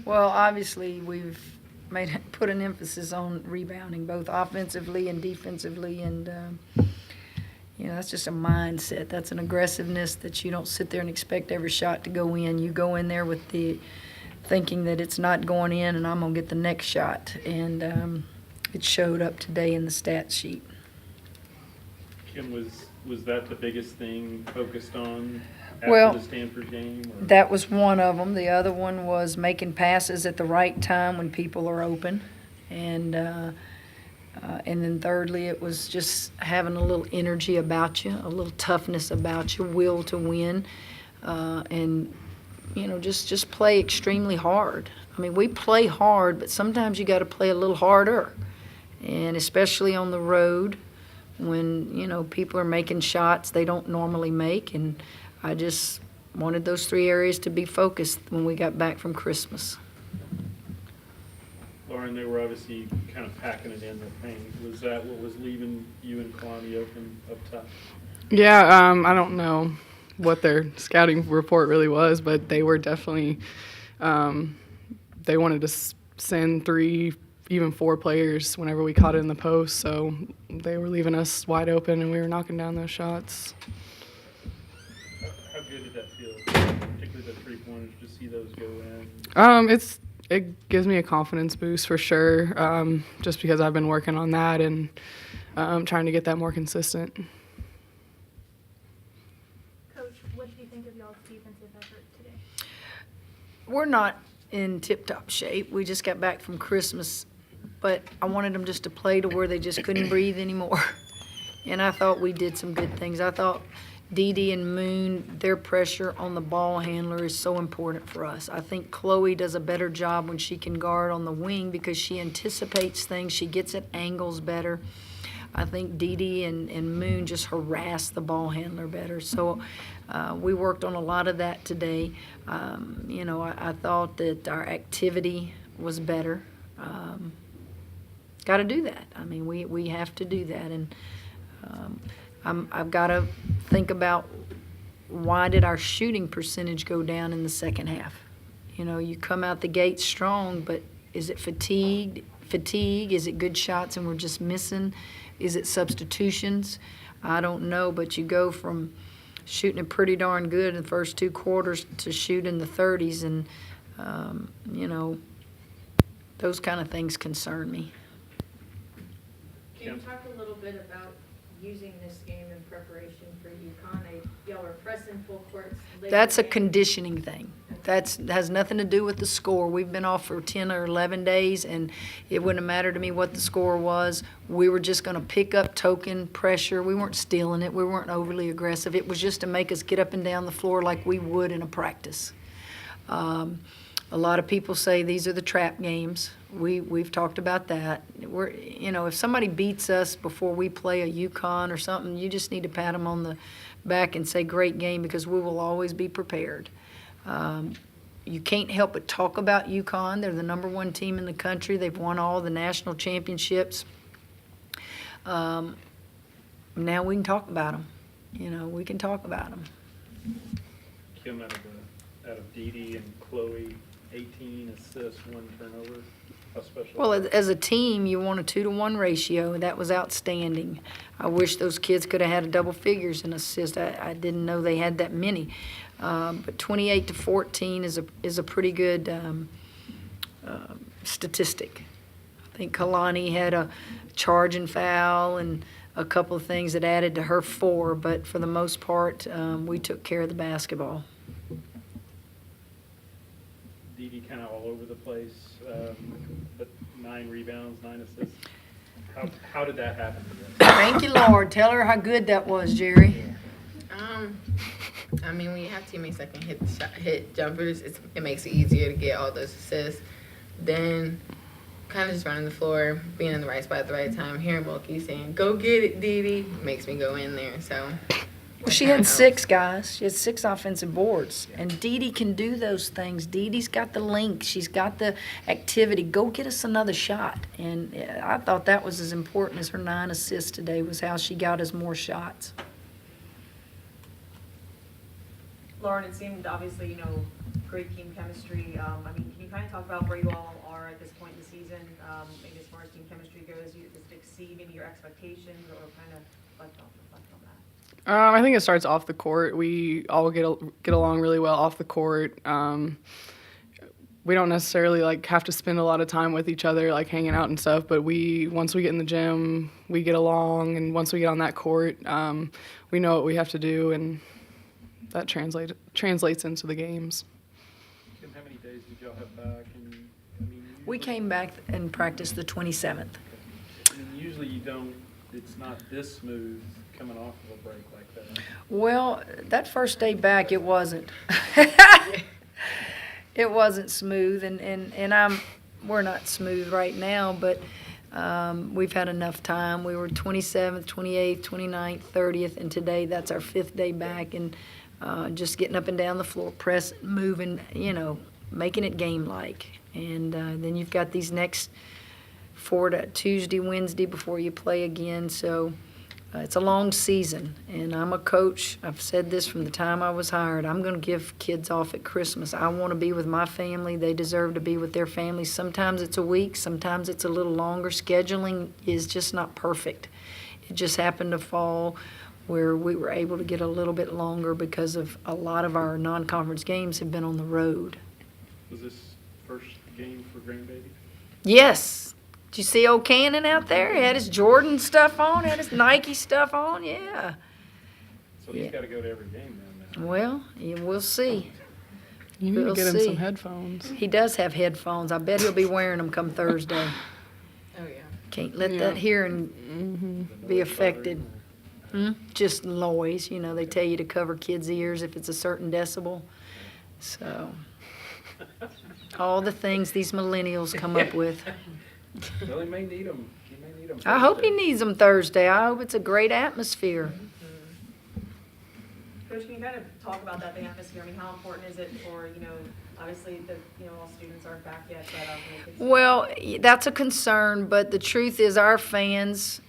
Well, obviously, we've put an emphasis on rebounding, both offensively and defensively, and that's just a mindset. That's an aggressiveness that you don't sit there and expect every shot to go in. You go in there with the thinking that it's not going in, and I'm gonna get the next shot, and it showed up today in the stat sheet. Kim, was that the biggest thing focused on Well, after the Stanford game? Or? That was one of them. The other one was making passes at the right time when people are open, and then thirdly, it was just having a little energy about you, a little toughness about you, will to win, and just play extremely hard. I mean, we play hard, but sometimes you got to play a little harder, and especially on the road when people are making shots they don't normally make, and I just wanted those three areas to be focused when we got back from Christmas. Lauren, they were obviously kind of packing it in the paint. Was that what was leaving you and Kalani open up top? Yeah, I don't know what their scouting report really was, but they were definitely they wanted to send 3, even 4 players whenever we caught it in the post, so they were leaving us wide open and we were knocking down those shots. How good did that feel, particularly the 3-pointers, to see those go in? It gives me a confidence boost for sure, just because I've been working on that and trying to get that more consistent. Coach, what do you think of y'all's defensive effort today? We're not in tip-top shape. We just got back from Christmas, but I wanted them just to play to where they just couldn't breathe anymore. And I thought we did some good things. I thought Dee and Moon, their pressure on the ball handler is so important for us. I think Chloe does a better job when she can guard on the wing because she anticipates things. She gets at angles better. I think Dee and Moon just harass the ball handler better. So we worked on a lot of that today. I thought that our activity was better. Got to do that. I mean, we have to do that. And I've got to think about why did our shooting percentage go down in the second half? You come out the gate strong, but is it fatigue? Is it good shots and we're just missing? Is it substitutions? I don't know, but you go from shooting it pretty darn good in the first 2 quarters to shooting the 30s, and those kind of things concern me. Can you talk a little bit about using this game in preparation for UConn? Y'all were pressing full courts. That's a conditioning thing. That has nothing to do with the score. We've been off for 10 or 11 days, and it wouldn't have mattered to me what the score was. We were just going to pick up token pressure. We weren't stealing it. We weren't overly aggressive. It was just to make us get up and down the floor like we would in a practice. A lot of people say these are the trap games. We've talked about that. If somebody beats us before we play a UConn or something, you just need to pat them on the back and say great game, because we will always be prepared. You can't help but talk about UConn. They're the #1 team in the country. They've won all the national championships. Now we can talk about them. We can talk about them. Kim, out of Dee and Chloe, 18 assists, 1 turnover. How special? Well, as a team, you want a 2-to-1 ratio, and that was outstanding. I wish those kids could have had a double figures in assists. I didn't know they had that many. But 28-14 is a pretty good statistic. I think Kalani had a charge and foul and a couple of things that added to her 4, but for the most part, we took care of the basketball. Dee kind of all over the place, but 9 rebounds, 9 assists. How did that happen to you? Thank you, Lord. Tell her how good that was, Jerry. I mean, when you have teammates that can hit jumpers, it makes it easier to get all those assists. Then, kind of just running the floor, being in the right spot at the right time, hearing Wilkie saying, "Go get it, Dee," makes me go in there. So. Well, she had 6 guys. She had 6 offensive boards. And Dee can do those things. Dee's got the length. She's got the activity. Go get us another shot. And I thought that was as important as her 9 assists today, was how she got us more shots. Lauren, it seemed obviously, great team chemistry. I mean, can you kind of talk about where you all are at this point in the season? Maybe as far as team chemistry goes, does it exceed maybe your expectations, or kind of reflect on that? I think it starts off the court. We all get along really well off the court. We don't necessarily have to spend a lot of time with each other, hanging out and stuff. But once we get in the gym, we get along, and once we get on that court, we know what we have to do, and that translates into the games. Kim, how many days did y'all have back? And We came back and practiced the 27th. Usually you don't. It's not this smooth coming off of a break like that. Well, that first day back, it wasn't. It wasn't smooth, and we're not smooth right now, but we've had enough time. We were 27th, 28th, 29th, 30th, and today that's our 5th day back, and just getting up and down the floor, pressing, moving, making it game-like. And then you've got these next 4 to Tuesday, Wednesday before you play again, so it's a long season, and I'm a coach. I've said this from the time I was hired. I'm going to give kids off at Christmas. I want to be with my family. They deserve to be with their families. Sometimes it's a week. Sometimes it's a little longer. Scheduling is just not perfect. It just happened to fall where we were able to get a little bit longer because of a lot of our non-conference games have been on the road. Was this first game for grandbaby? Yes. Did you see old Cannon out there? He had his Jordan stuff on, had his Nike stuff on, yeah. So he's Yeah. got to go to every game then. Well, we'll see. You need to We'll get him see. some headphones. He does have headphones. I bet he'll be wearing them come Thursday. Oh, yeah. Can't let Yeah. that hearing be affected. Just noise. They tell you to cover kids' ears if it's a certain decibel. So, all the things these millennials come up with. Well, he may need them. He may need them. I hope he needs them Thursday. I hope it's a great atmosphere. Coach, can you kind of talk about that, the atmosphere? I mean, how important is it for, obviously all students aren't back yet, but Well, that's a concern, but the truth is our fans,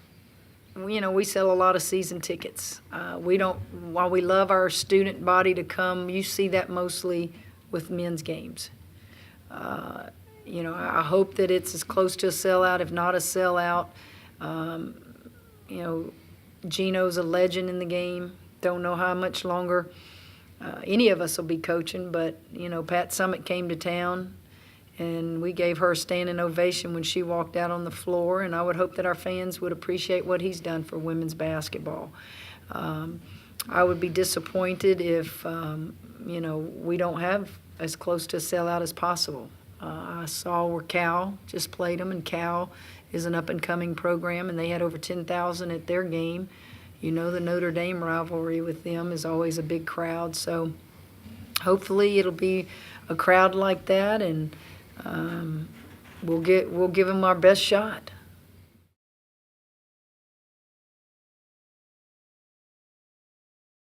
we sell a lot of season tickets. While we love our student body to come, you see that mostly with men's games. I hope that it's as close to a sellout, if not a sellout. Gino's a legend in the game. Don't know how much longer any of us will be coaching, but, Pat Summit came to town, and we gave her a standing ovation when she walked out on the floor, and I would hope that our fans would appreciate what he's done for women's basketball. I would be disappointed if, we don't have as close to a sellout as possible. I saw where Cal just played them, and Cal is an up-and-coming program, and they had over 10,000 at their game. The Notre Dame rivalry with them is always a big crowd, so hopefully it'll be a crowd like that, and we'll give them our best shot.